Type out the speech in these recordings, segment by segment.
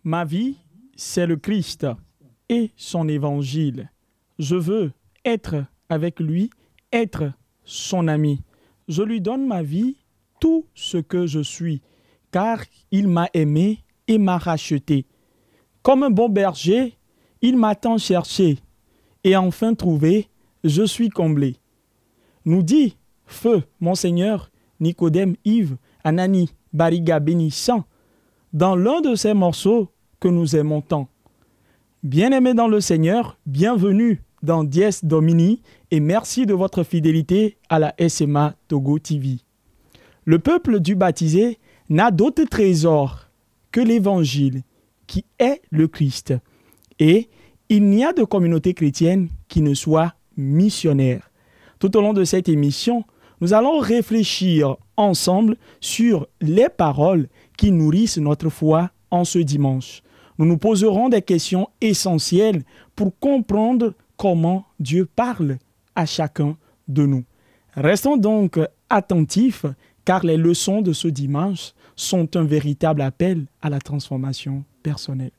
Ma vie, c'est le Christ et son évangile. Je veux être avec lui, être son ami. Je lui donne ma vie, tout ce que je suis, car il m'a aimé et m'a racheté. Comme un bon berger, il m'a tant cherché, et enfin trouvé, je suis comblé. Nous dit, feu, Monseigneur Nicodème Yves Anani Bariga bénissant, dans l'un de ces morceaux que nous aimons tant. Bien-aimés dans le Seigneur, bienvenue dans Dies Domini et merci de votre fidélité à la SMA Togo TV. Le peuple du baptisé n'a d'autre trésor que l'Évangile, qui est le Christ. Et il n'y a de communauté chrétienne qui ne soit missionnaire. Tout au long de cette émission, nous allons réfléchir ensemble sur les paroles qui nourrissent notre foi en ce dimanche. Nous nous poserons des questions essentielles pour comprendre comment Dieu parle à chacun de nous. Restons donc attentifs car les leçons de ce dimanche sont un véritable appel à la transformation personnelle.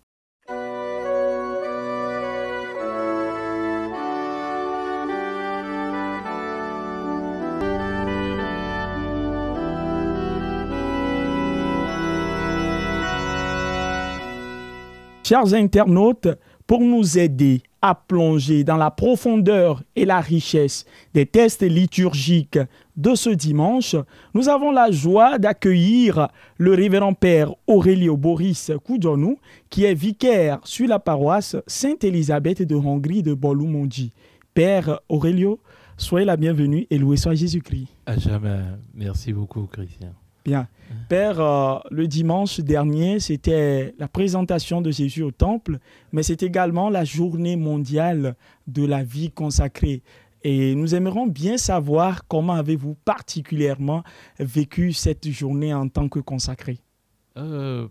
Chers internautes, pour nous aider à plonger dans la profondeur et la richesse des textes liturgiques de ce dimanche, nous avons la joie d'accueillir le révérend Père Aurelio Boris Koudjonou, qui est vicaire sur la paroisse Sainte-Élisabeth de Hongrie de Bolumondi. Père Aurelio, soyez la bienvenue et loué soit Jésus-Christ. À jamais. Merci beaucoup, Christian. Bien. Père, le dimanche dernier, c'était la présentation de Jésus au temple, mais c'est également la journée mondiale de la vie consacrée. Et nous aimerions bien savoir comment avez-vous particulièrement vécu cette journée en tant que consacré.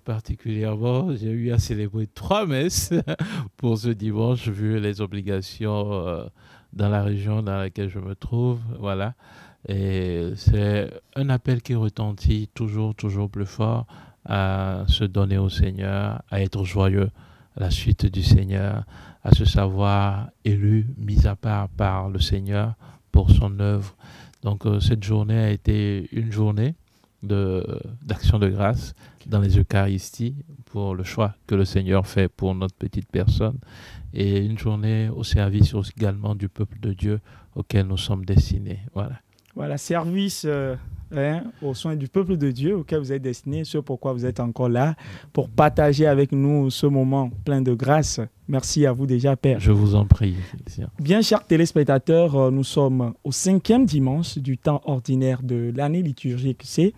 Particulièrement, j'ai eu à célébrer 3 messes pour ce dimanche, vu les obligations dans la région dans laquelle je me trouve. Voilà. Et c'est un appel qui retentit toujours plus fort à se donner au Seigneur, à être joyeux à la suite du Seigneur, à se savoir élu, mis à part par le Seigneur pour son œuvre. Donc cette journée a été une journée d'action de grâce dans les Eucharisties pour le choix que le Seigneur fait pour notre petite personne et une journée au service également du peuple de Dieu auquel nous sommes destinés. Voilà, service aux soins du peuple de Dieu auquel vous êtes destiné, ce pourquoi vous êtes encore là, pour partager avec nous ce moment plein de grâce. Merci à vous déjà, Père. Je vous en prie. Bien, chers téléspectateurs, nous sommes au 5e dimanche du temps ordinaire de l'année liturgique C.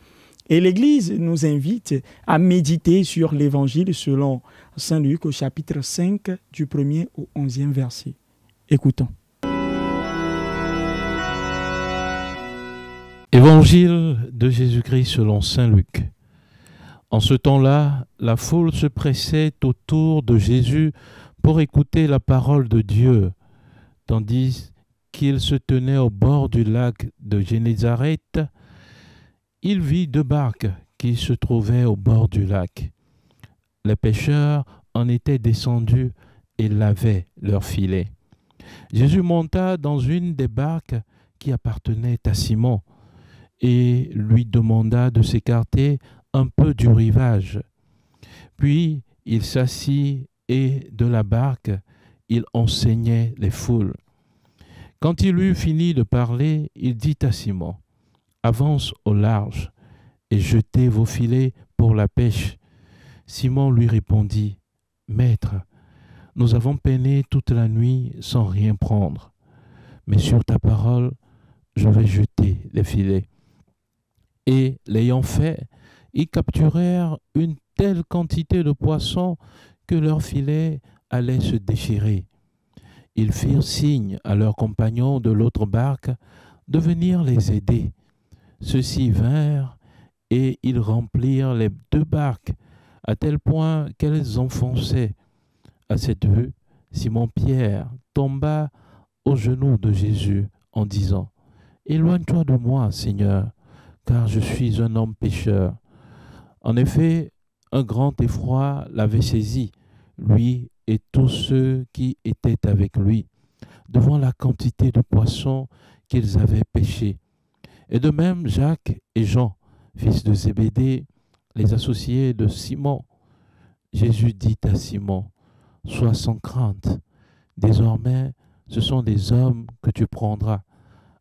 Et l'Église nous invite à méditer sur l'Évangile selon Saint Luc au chapitre 5 du 1er au 11e verset. Écoutons. Évangile de Jésus-Christ selon saint Luc. En ce temps-là, la foule se pressait autour de Jésus pour écouter la parole de Dieu, tandis qu'il se tenait au bord du lac de Génézareth. Il vit 2 barques qui se trouvaient au bord du lac. Les pêcheurs en étaient descendus et lavaient leurs filets. Jésus monta dans une des barques qui appartenait à Simon, et lui demanda de s'écarter un peu du rivage. Puis il s'assit et de la barque, il enseignait les foules. Quand il eut fini de parler, il dit à Simon, « Avance au large et jetez vos filets pour la pêche. » Simon lui répondit, « Maître, nous avons peiné toute la nuit sans rien prendre, mais sur ta parole, je vais jeter les filets. » Et l'ayant fait, ils capturèrent une telle quantité de poissons que leurs filets allaient se déchirer. Ils firent signe à leurs compagnons de l'autre barque de venir les aider. Ceux-ci vinrent et ils remplirent les 2 barques à tel point qu'elles enfonçaient. À cette vue, Simon-Pierre tomba aux genoux de Jésus en disant, « Éloigne-toi de moi, Seigneur, car je suis un homme pécheur. » En effet, un grand effroi l'avait saisi, lui et tous ceux qui étaient avec lui, devant la quantité de poissons qu'ils avaient pêchés. Et de même Jacques et Jean, fils de Zébédée, les associés de Simon. Jésus dit à Simon, « Sois sans crainte, désormais ce sont des hommes que tu prendras. »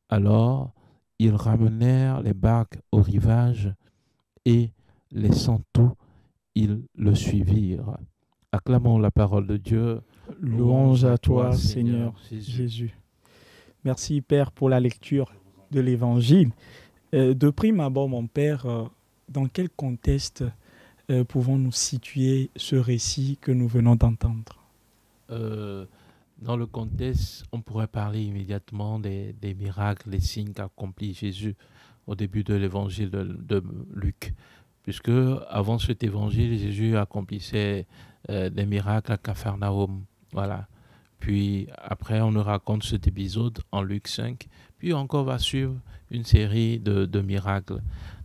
Alors ils ramenèrent les barques au rivage et, laissant tout, ils le suivirent. Acclamons la parole de Dieu. Louange à toi, Seigneur Jésus. Merci, Père, pour la lecture de l'Évangile. De prime abord, mon Père, dans quel contexte pouvons-nous situer ce récit que nous venons d'entendre? Dans le contexte, on pourrait parler immédiatement des miracles, les signes qu'accomplit Jésus au début de l'évangile de Luc. Puisque avant cet évangile, Jésus accomplissait des miracles à Capharnaüm. Voilà. Puis après, on nous raconte cet épisode en Luc 5. Puis encore va suivre une série de miracles.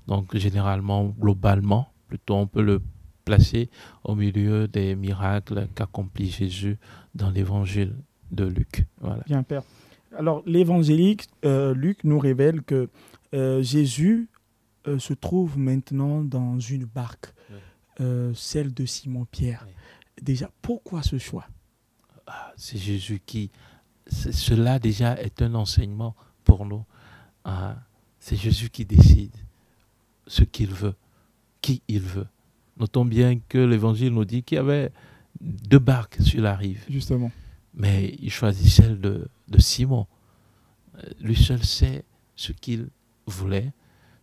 Donc généralement, globalement, plutôt on peut le placer au milieu des miracles qu'accomplit Jésus dans l'évangile de Luc. Voilà. Bien, Père. Alors, l'évangélique Luc nous révèle que Jésus se trouve maintenant dans une barque, celle de Simon-Pierre. Oui. Déjà, pourquoi ce choix? C'est Jésus qui... Cela déjà est un enseignement pour nous. C'est Jésus qui décide ce qu'il veut, qui il veut. Notons bien que l'Évangile nous dit qu'il y avait 2 barques sur la rive. Justement. Mais il choisit celle de Simon. Lui seul sait ce qu'il voulait,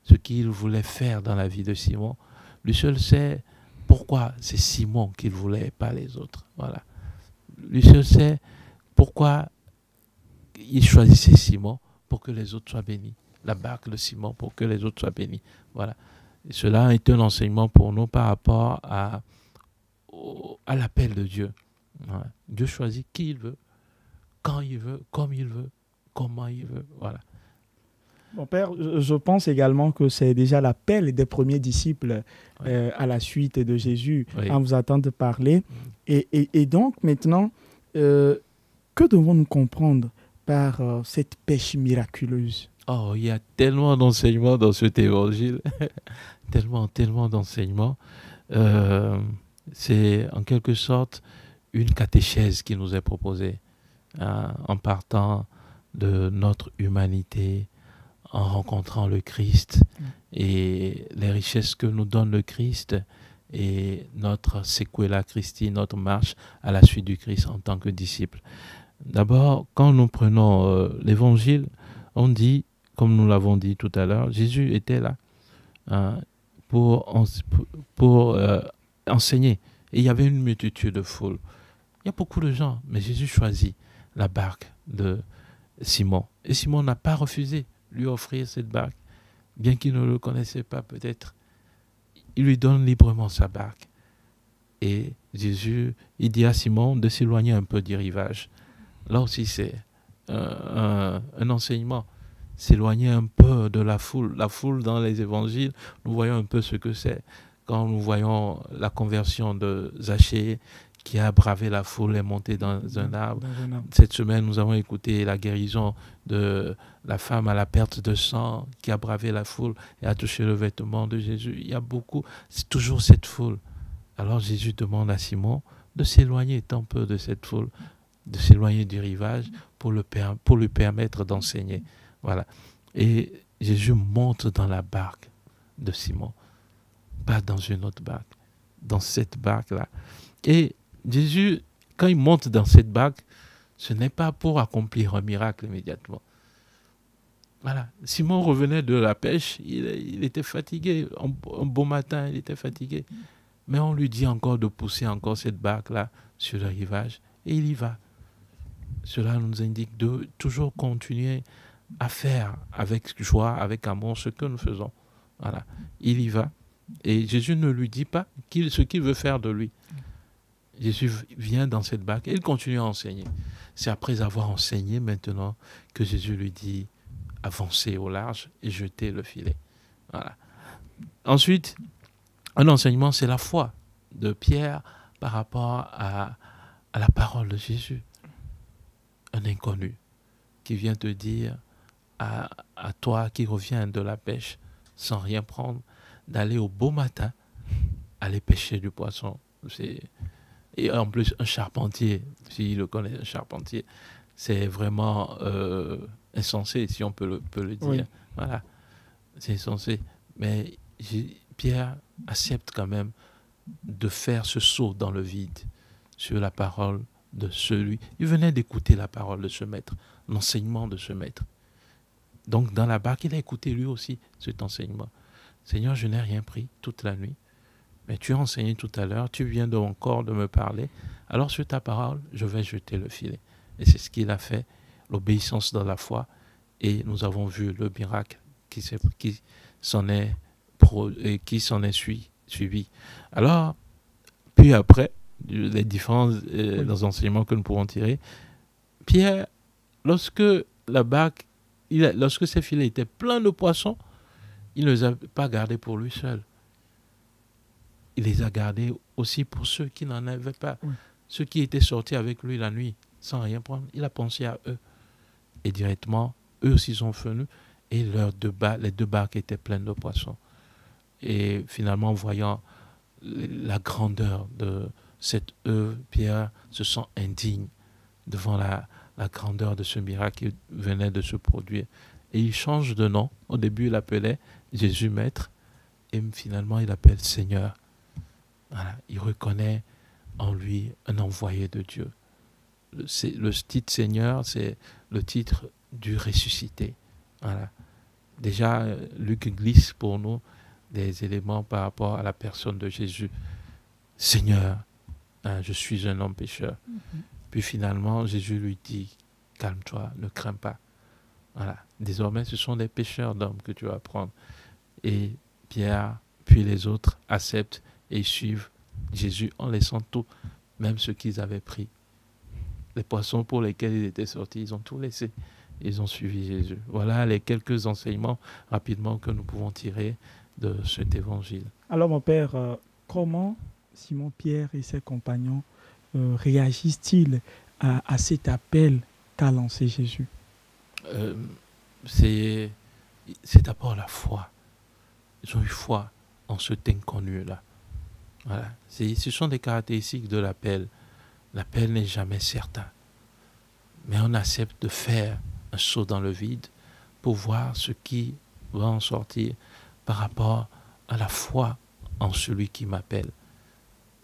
ce qu'il voulait faire dans la vie de Simon. Lui seul sait pourquoi c'est Simon qu'il voulait, pas les autres. Voilà. Lui seul sait pourquoi il choisissait Simon pour que les autres soient bénis. La barque de Simon pour que les autres soient bénis. Voilà. Et cela est un enseignement pour nous par rapport à l'appel de Dieu. Voilà. Dieu choisit qui il veut, quand il veut, comme il veut, comment il veut. Voilà. Mon Père, je pense également que c'est déjà l'appel des premiers disciples à la suite de Jésus, en vous attendre parler. Et donc, maintenant, que devons-nous comprendre par cette pêche miraculeuse? Oh, il y a tellement d'enseignements dans cet évangile, tellement d'enseignements. C'est en quelque sorte une catéchèse qui nous est proposée en partant de notre humanité, en rencontrant le Christ et les richesses que nous donne le Christ et notre sequela Christi, notre marche à la suite du Christ en tant que disciple. D'abord, quand nous prenons l'évangile, on dit, comme nous l'avons dit tout à l'heure, Jésus était là pour enseigner. Et il y avait une multitude de foules. Il y a beaucoup de gens, mais Jésus choisit la barque de Simon. Et Simon n'a pas refusé lui offrir cette barque, bien qu'il ne le connaissait pas peut-être. Il lui donne librement sa barque. Et Jésus, il dit à Simon de s'éloigner un peu du rivage. Là aussi, c'est un enseignement. S'éloigner un peu de la foule. La foule dans les évangiles, nous voyons un peu ce que c'est. Quand nous voyons la conversion de Zachée, qui a bravé la foule et monté dans un arbre. Cette semaine, nous avons écouté la guérison de la femme à la perte de sang, qui a bravé la foule et a touché le vêtement de Jésus. Il y a beaucoup, c'est toujours cette foule. Alors Jésus demande à Simon de s'éloigner un peu de cette foule, de s'éloigner du rivage pour lui permettre d'enseigner. Voilà. Et Jésus monte dans la barque de Simon, pas dans une autre barque, dans cette barque-là. Et Jésus, quand il monte dans cette barque, ce n'est pas pour accomplir un miracle immédiatement. Voilà. Simon revenait de la pêche, il était fatigué. Un beau matin, il était fatigué. Mais on lui dit encore de pousser encore cette barque-là sur le rivage. Et il y va. Cela nous indique de toujours continuer à faire avec joie, avec amour, ce que nous faisons. Voilà. Il y va. Et Jésus ne lui dit pas ce qu'il veut faire de lui. Jésus vient dans cette barque et il continue à enseigner. C'est après avoir enseigné maintenant que Jésus lui dit avancez au large et jetez le filet. Voilà. Ensuite, un enseignement, c'est la foi. de Pierre par rapport à la parole de Jésus. Un inconnu qui vient te dire à toi qui reviens de la pêche sans rien prendre, d'aller au beau matin, aller pêcher du poisson. Et en plus, un charpentier, s'il le connaît, un charpentier, c'est vraiment insensé, si on peut le dire. Oui. Voilà, c'est insensé. Mais Pierre accepte quand même de faire ce saut dans le vide sur la parole de celui. Il venait d'écouter la parole de ce maître, l'enseignement de ce maître. Donc dans la barque, il a écouté lui aussi cet enseignement. Seigneur, je n'ai rien pris toute la nuit, mais tu as enseigné tout à l'heure, tu viens encore de me parler, alors sur ta parole, je vais jeter le filet. Et c'est ce qu'il a fait, l'obéissance dans la foi, et nous avons vu le miracle qui s'en est suivi. Alors, puis après, les différents enseignements que nous pourrons tirer, Pierre, lorsque ces filets étaient pleins de poissons, il ne les a pas gardés pour lui seul. Il les a gardés aussi pour ceux qui n'en avaient pas. Oui. Ceux qui étaient sortis avec lui la nuit sans rien prendre. Il a pensé à eux. Et directement, eux aussi sont venus et les deux barques étaient pleines de poissons. Et finalement, voyant la grandeur de cette œuvre, Pierre se sent indigne devant la grandeur de ce miracle qui venait de se produire. Et il change de nom. Au début, il appelait Jésus Maître. Et finalement, il appelle Seigneur. Voilà. Il reconnaît en lui un envoyé de Dieu. Le titre Seigneur, c'est le titre du ressuscité. Voilà. Déjà, Luc glisse pour nous des éléments par rapport à la personne de Jésus. Seigneur, je suis un homme pécheur. Mm-hmm. Puis finalement, Jésus lui dit, calme-toi, ne crains pas. Voilà. Désormais, ce sont des pécheurs d'hommes que tu vas prendre. Et Pierre, puis les autres acceptent et suivent Jésus en laissant tout, même ce qu'ils avaient pris. Les poissons pour lesquels ils étaient sortis, ils ont tout laissé. Ils ont suivi Jésus. Voilà les quelques enseignements rapidement que nous pouvons tirer de cet évangile. Alors mon père, comment Simon-Pierre et ses compagnons réagissent-ils à cet appel qu'a lancé Jésus? C'est d'abord la foi. Ils ont eu foi en cet inconnu-là. Voilà. Ce sont des caractéristiques de l'appel. L'appel n'est jamais certain. Mais on accepte de faire un saut dans le vide pour voir ce qui va en sortir par rapport à la foi en celui qui m'appelle.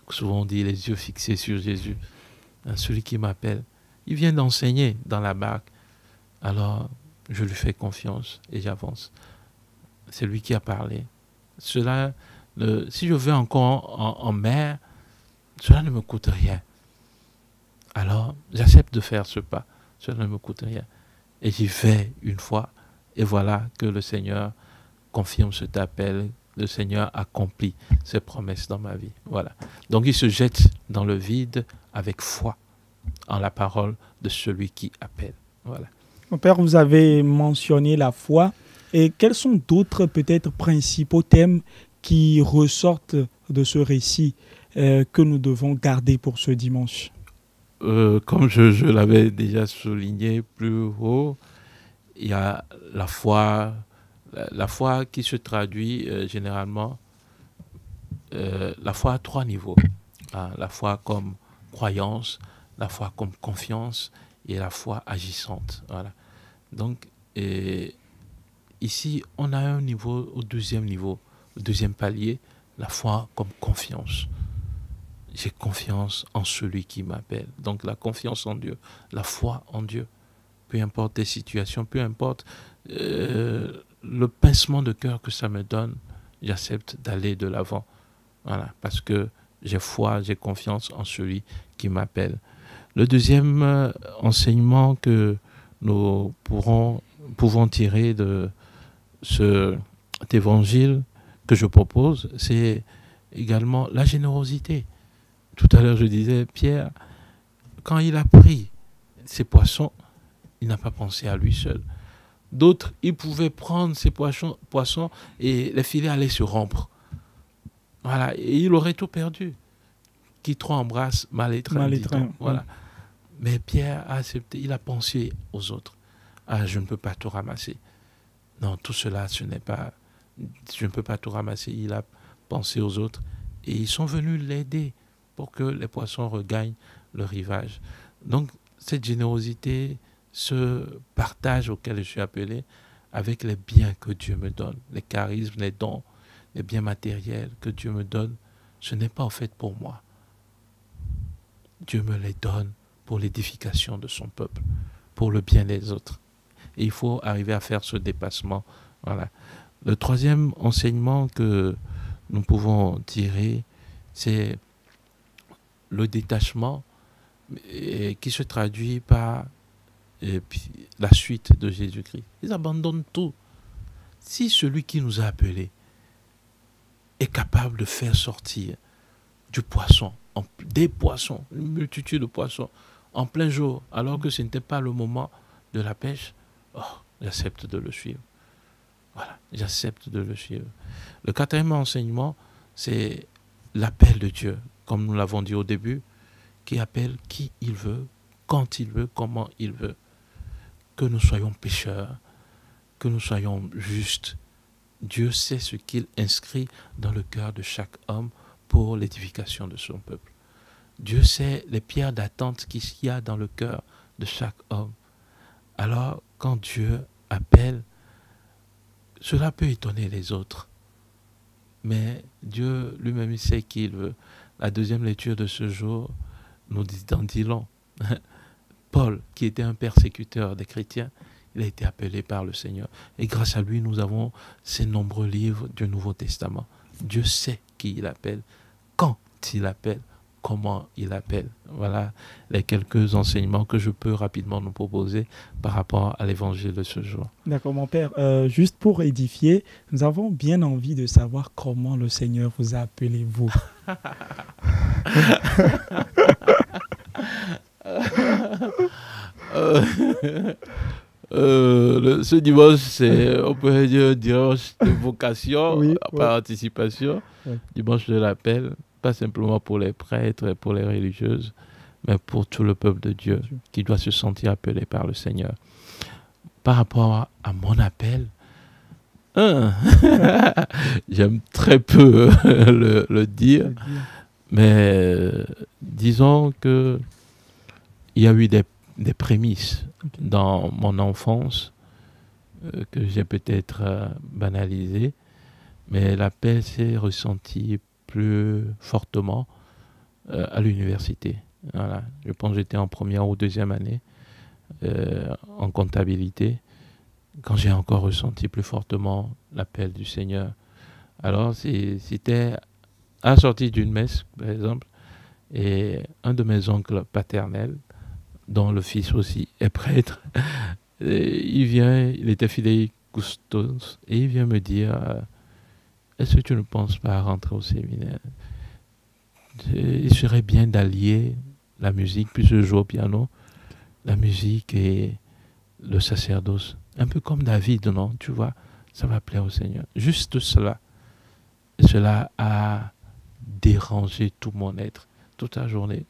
Souvent on dit les yeux fixés sur Jésus. Celui qui m'appelle, il vient d'enseigner dans la barque. Alors je lui fais confiance et j'avance. C'est lui qui a parlé. Si je vais encore en mer, cela ne me coûte rien. Alors j'accepte de faire ce pas. Cela ne me coûte rien. Et j'y vais une fois. Et voilà que le Seigneur confirme cet appel. Le Seigneur accomplit ses promesses dans ma vie. Voilà. Donc il se jette dans le vide avec foi en la parole de celui qui appelle. Voilà. Mon père, vous avez mentionné la foi. Et quels sont d'autres peut-être principaux thèmes qui ressortent de ce récit que nous devons garder pour ce dimanche? Comme je l'avais déjà souligné plus haut, il y a la foi qui se traduit généralement, la foi à 3 niveaux. La foi comme croyance, la foi comme confiance et la foi agissante. Voilà. Donc, ici, on a un niveau, au deuxième palier, la foi comme confiance. J'ai confiance en celui qui m'appelle. Donc la confiance en Dieu, la foi en Dieu. Peu importe les situations, peu importe le pincement de cœur que ça me donne, j'accepte d'aller de l'avant. Voilà, parce que j'ai foi, j'ai confiance en celui qui m'appelle. Le deuxième enseignement que nous pouvons tirer de cet évangile que je propose, c'est également la générosité. Tout à l'heure, je disais, Pierre, quand il a pris ces poissons, il n'a pas pensé à lui seul. D'autres, ils pouvaient prendre ces poissons et les filets allaient se rompre. Voilà, et il aurait tout perdu. qui trop embrasse mal étreint. Voilà. Mais Pierre a accepté, il a pensé aux autres. Ah, je ne peux pas tout ramasser. Non, tout cela, je ne peux pas tout ramasser. Il a pensé aux autres et ils sont venus l'aider pour que les poissons regagnent le rivage. Donc, cette générosité, ce partage auquel je suis appelé avec les biens que Dieu me donne, les charismes, les dons, les biens matériels que Dieu me donne, ce n'est pas en fait pour moi. Dieu me les donne pour l'édification de son peuple, pour le bien des autres. Et il faut arriver à faire ce dépassement. Voilà. Le troisième enseignement que nous pouvons tirer, c'est le détachement qui se traduit par la suite de Jésus-Christ. Ils abandonnent tout. Si celui qui nous a appelés est capable de faire sortir du poisson, des poissons, une multitude de poissons, en plein jour, alors que ce n'était pas le moment de la pêche, j'accepte de le suivre. Voilà, j'accepte de le suivre. Le quatrième enseignement, c'est l'appel de Dieu, comme nous l'avons dit au début, qui appelle qui il veut, quand il veut, comment il veut. Que nous soyons pécheurs, que nous soyons justes. Dieu sait ce qu'il inscrit dans le cœur de chaque homme pour l'édification de son peuple. Dieu sait les pierres d'attente qu'il y a dans le cœur de chaque homme. Alors, quand Dieu appelle, cela peut étonner les autres. Mais Dieu lui-même, il sait qui il veut. La deuxième lecture de ce jour nous dit dans long. Paul, qui était un persécuteur des chrétiens, il a été appelé par le Seigneur. Et grâce à lui, nous avons ces nombreux livres du Nouveau Testament. Dieu sait qui il appelle, quand il appelle, comment il appelle. Voilà les quelques enseignements que je peux rapidement nous proposer par rapport à l'évangile de ce jour. D'accord, mon père. Juste pour édifier, nous avons bien envie de savoir comment le Seigneur vous a appelé, vous. Ce dimanche, c'est, on peut dire, un dimanche de vocation, par anticipation, dimanche de l'appel, pas simplement pour les prêtres et pour les religieuses, mais pour tout le peuple de Dieu qui doit se sentir appelé par le Seigneur. Par rapport à mon appel, j'aime très peu le dire, mais disons que il y a eu des prémices dans mon enfance que j'ai peut-être banalisées, mais l'appel s'est ressenti plus fortement à l'université. Voilà. Je pense que j'étais en première ou deuxième année en comptabilité, quand j'ai encore ressenti plus fortement l'appel du Seigneur. Alors, c'était à la sortie d'une messe, par exemple, et un de mes oncles paternels, dont le fils aussi est prêtre, il était fidèle custos, et il vient me dire, est-ce que tu ne penses pas à rentrer au séminaire? Il serait bien d'allier la musique, puis je joue au piano, la musique et le sacerdoce. Un peu comme David, non? Tu vois, ça va plaire au Seigneur. Juste cela. Et cela a dérangé tout mon être, toute la journée,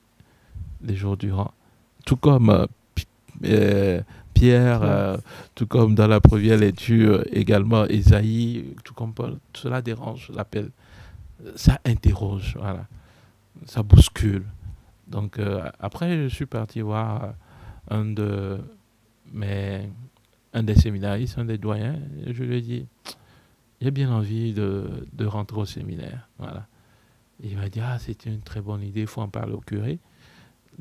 les jours durant. Tout comme Pierre, tout comme dans la première lecture également, Ésaïe, tout comme Paul, cela dérange l'appel. Ça interroge, voilà. Ça bouscule. Donc après, je suis parti voir un des séminaristes, un des doyens, et je lui ai dit, j'ai bien envie de rentrer au séminaire. Voilà. Et il m'a dit, c'est une très bonne idée, il faut en parler au curé.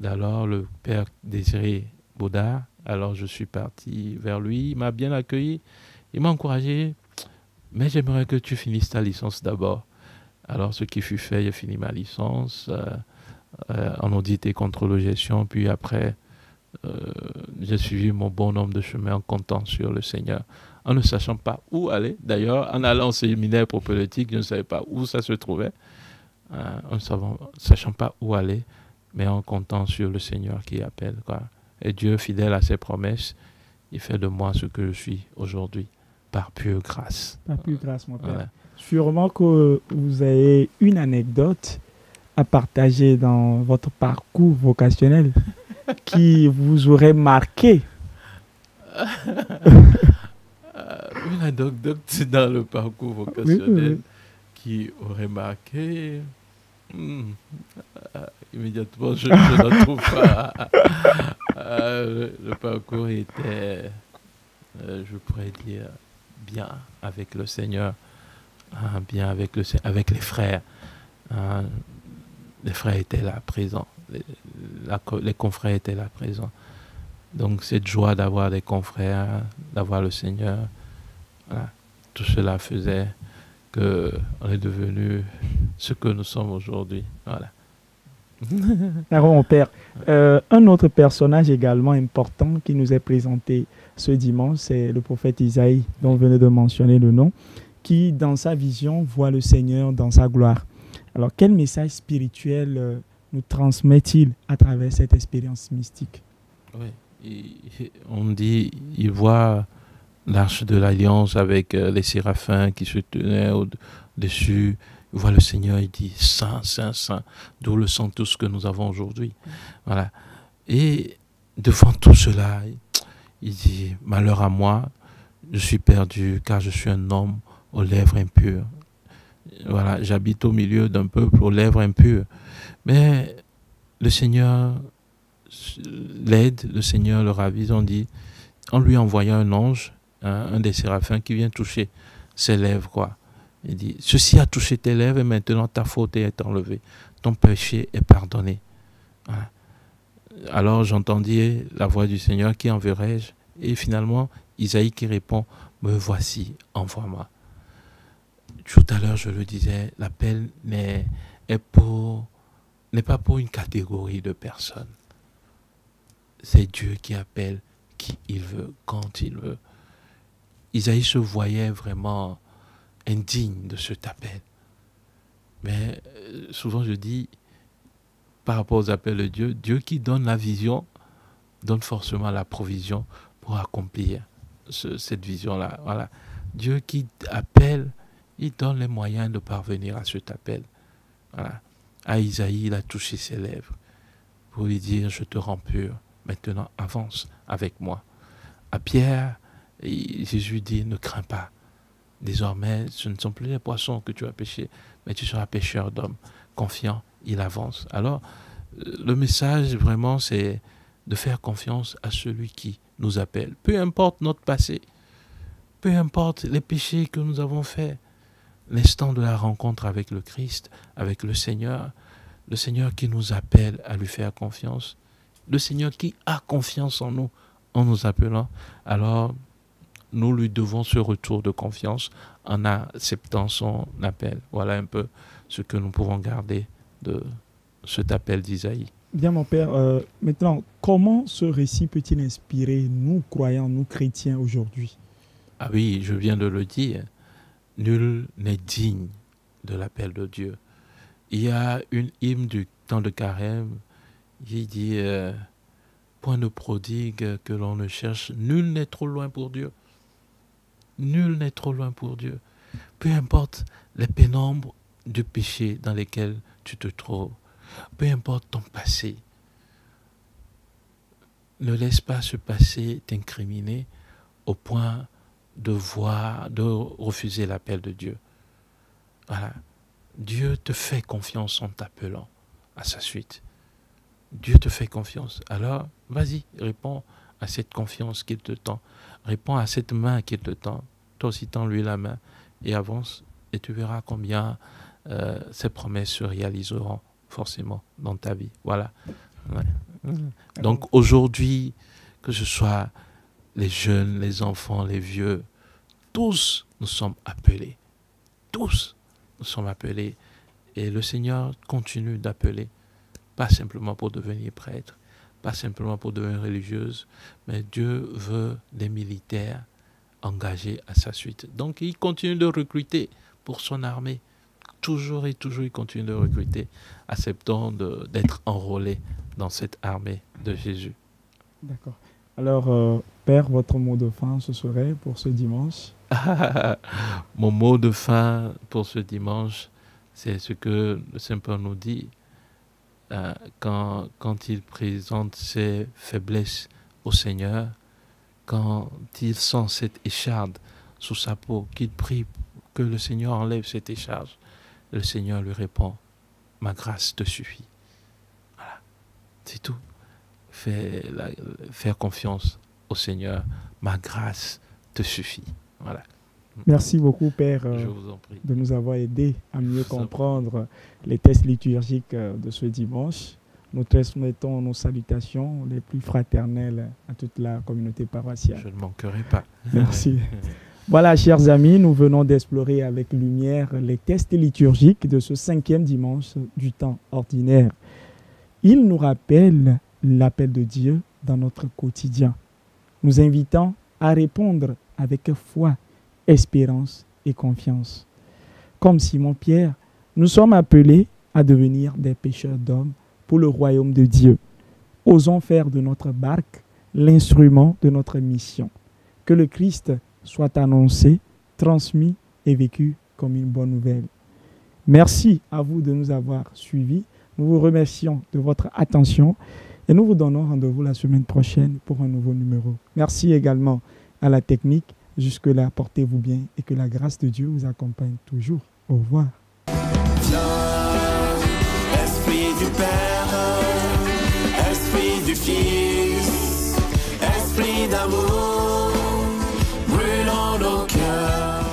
Alors le père Désiré Baudard, alors je suis parti vers lui, il m'a bien accueilli, il m'a encouragé, mais j'aimerais que tu finisses ta licence d'abord. Alors ce qui fut fait, j'ai fini ma licence en audit et contrôle de gestion, puis après j'ai suivi mon bon nombre de chemins en comptant sur le Seigneur, en ne sachant pas où aller. D'ailleurs, en allant au séminaire propédeutique, je ne savais pas où ça se trouvait, en ne sachant pas où aller, mais en comptant sur le Seigneur qui appelle, quoi. Et Dieu, fidèle à ses promesses, il fait de moi ce que je suis aujourd'hui, par pure grâce. Par pure grâce, mon père. Sûrement que vous avez une anecdote à partager dans votre parcours vocationnel qui vous aurait marqué? Une anecdote dans le parcours Oui, vocationnel qui aurait marqué. Hmm, Immédiatement, je ne trouve pas. Le parcours était, je pourrais dire, bien avec le Seigneur, bien avec les frères. Hein. Les frères étaient là présents, les confrères étaient là présents. Donc cette joie d'avoir des confrères, d'avoir le Seigneur, voilà, tout cela faisait qu'on est devenu ce que nous sommes aujourd'hui. Voilà. D'accord, mon père. Un autre personnage également important qui nous est présenté ce dimanche, c'est le prophète Isaïe, dont vous venez de mentionner le nom, qui, dans sa vision, voit le Seigneur dans sa gloire. Alors, quel message spirituel nous transmet-il à travers cette expérience mystique? Oui. On dit, il voit l'arche de l'alliance avec les séraphins qui se tenaient au-dessus. Il voit le Seigneur, il dit Saint, Saint, Saint, d'où le sang tout ce que nous avons aujourd'hui. Voilà. Et devant tout cela, il dit malheur à moi, je suis perdu car je suis un homme aux lèvres impures. Voilà, j'habite au milieu d'un peuple aux lèvres impures. Mais le Seigneur l'aide, le Seigneur le ravise, on dit, en lui envoyant un ange, hein, un des séraphins qui vient toucher ses lèvres, quoi. Il dit, ceci a touché tes lèvres et maintenant ta faute est enlevée, ton péché est pardonné. Voilà. Alors j'entendis la voix du Seigneur, qui enverrai-je? Et finalement, Isaïe qui répond, me voici, envoie-moi. Tout à l'heure, je le disais, l'appel n'est pas pour une catégorie de personnes. C'est Dieu qui appelle qui il veut, quand il veut. Isaïe se voyait vraiment indigne de cet appel. Mais souvent je dis, par rapport aux appels de Dieu, Dieu qui donne la vision, donne forcément la provision pour accomplir cette vision-là. Voilà. Dieu qui appelle, il donne les moyens de parvenir à cet appel. Voilà. À Isaïe, il a touché ses lèvres pour lui dire, je te rends pur. Maintenant, avance avec moi. À Pierre, Jésus dit, ne crains pas. Désormais, ce ne sont plus les poissons que tu as pêchés, mais tu seras pêcheur d'hommes. Confiant, il avance. Alors, le message, vraiment, c'est de faire confiance à celui qui nous appelle. Peu importe notre passé, peu importe les péchés que nous avons faits, l'instant de la rencontre avec le Christ, avec le Seigneur qui nous appelle à lui faire confiance, le Seigneur qui a confiance en nous appelant, alors nous lui devons ce retour de confiance en acceptant son appel. Voilà un peu ce que nous pouvons garder de cet appel d'Isaïe. Bien, mon père, maintenant, comment ce récit peut-il inspirer nous, croyants, nous, chrétiens, aujourd'hui? Ah oui, je viens de le dire, nul n'est digne de l'appel de Dieu. Il y a une hymne du temps de Carême qui dit point de prodigue que l'on ne cherche, nul n'est trop loin pour Dieu. Nul n'est trop loin pour Dieu. Peu importe les pénombres du péché dans lesquels tu te trouves, peu importe ton passé, ne laisse pas ce passé t'incriminer au point de refuser l'appel de Dieu. Voilà. Dieu te fait confiance en t'appelant à sa suite. Dieu te fait confiance. Alors, vas-y, réponds à cette confiance qu'il te tend. Réponds à cette main qu'il te tend. Toi aussi, tends-lui la main et avance. Et tu verras combien ces promesses se réaliseront forcément dans ta vie. Voilà. Ouais. Donc, aujourd'hui, que ce soit les jeunes, les enfants, les vieux, tous nous sommes appelés. Tous nous sommes appelés. Et le Seigneur continue d'appeler. Pas simplement pour devenir prêtre, pas simplement pour devenir religieuse, mais Dieu veut des militaires engagés à sa suite. Donc il continue de recruter pour son armée. Toujours et toujours, il continue de recruter, acceptant d'être enrôlé dans cette armée de Jésus. D'accord. Alors, Père, votre mot de fin, ce serait pour ce dimanche? Mon mot de fin pour ce dimanche, c'est ce que le Saint-Paul nous dit. quand il présente ses faiblesses au Seigneur, quand il sent cette écharde sous sa peau, qu'il prie que le Seigneur enlève cette écharde, le Seigneur lui répond, « Ma grâce te suffit. » Voilà, c'est tout. Faire confiance au Seigneur, ma grâce te suffit. Voilà. Merci beaucoup, Père, Je vous en prie. de nous avoir aidés à mieux comprendre les textes liturgiques de ce dimanche. Nous transmettons nos salutations les plus fraternelles à toute la communauté paroissiale. Je ne manquerai pas. Merci. Voilà, chers amis, nous venons d'explorer avec lumière les textes liturgiques de ce 5e dimanche du temps ordinaire. Ils nous rappellent l'appel de Dieu dans notre quotidien, nous invitant à répondre avec foi, espérance et confiance. Comme Simon-Pierre, nous sommes appelés à devenir des pêcheurs d'hommes pour le royaume de Dieu. Osons faire de notre barque l'instrument de notre mission. Que le Christ soit annoncé, transmis et vécu comme une bonne nouvelle. Merci à vous de nous avoir suivis. Nous vous remercions de votre attention et nous vous donnons rendez-vous la semaine prochaine pour un nouveau numéro. Merci également à la technique. Jusque-là, portez-vous bien et que la grâce de Dieu vous accompagne toujours. Au revoir. Esprit du Père, Esprit du Fils, Esprit d'amour, brûlant nos cœurs.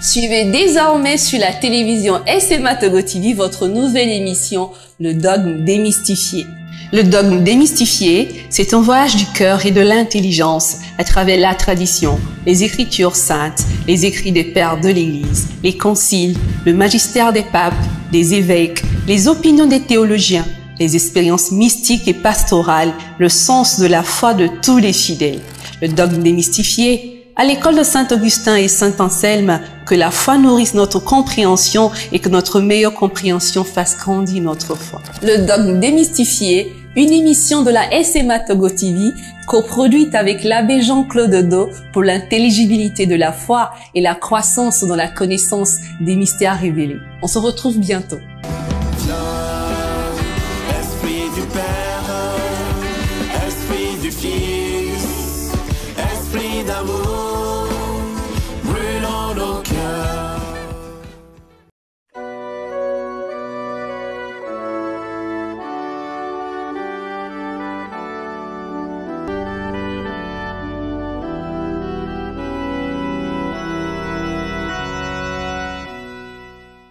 Suivez désormais sur la télévision SMA Togo TV votre nouvelle émission, Le Dogme démystifié. Le dogme démystifié, c'est un voyage du cœur et de l'intelligence à travers la tradition, les écritures saintes, les écrits des pères de l'Église, les conciles, le magistère des papes, des évêques, les opinions des théologiens, les expériences mystiques et pastorales, le sens de la foi de tous les fidèles. Le dogme démystifié, à l'école de Saint-Augustin et Saint-Anselme, que la foi nourrisse notre compréhension et que notre meilleure compréhension fasse grandir notre foi. Le dogme démystifié, une émission de la SMA Togo TV, coproduite avec l'abbé Jean-Claude Do pour l'intelligibilité de la foi et la croissance dans la connaissance des mystères révélés. On se retrouve bientôt.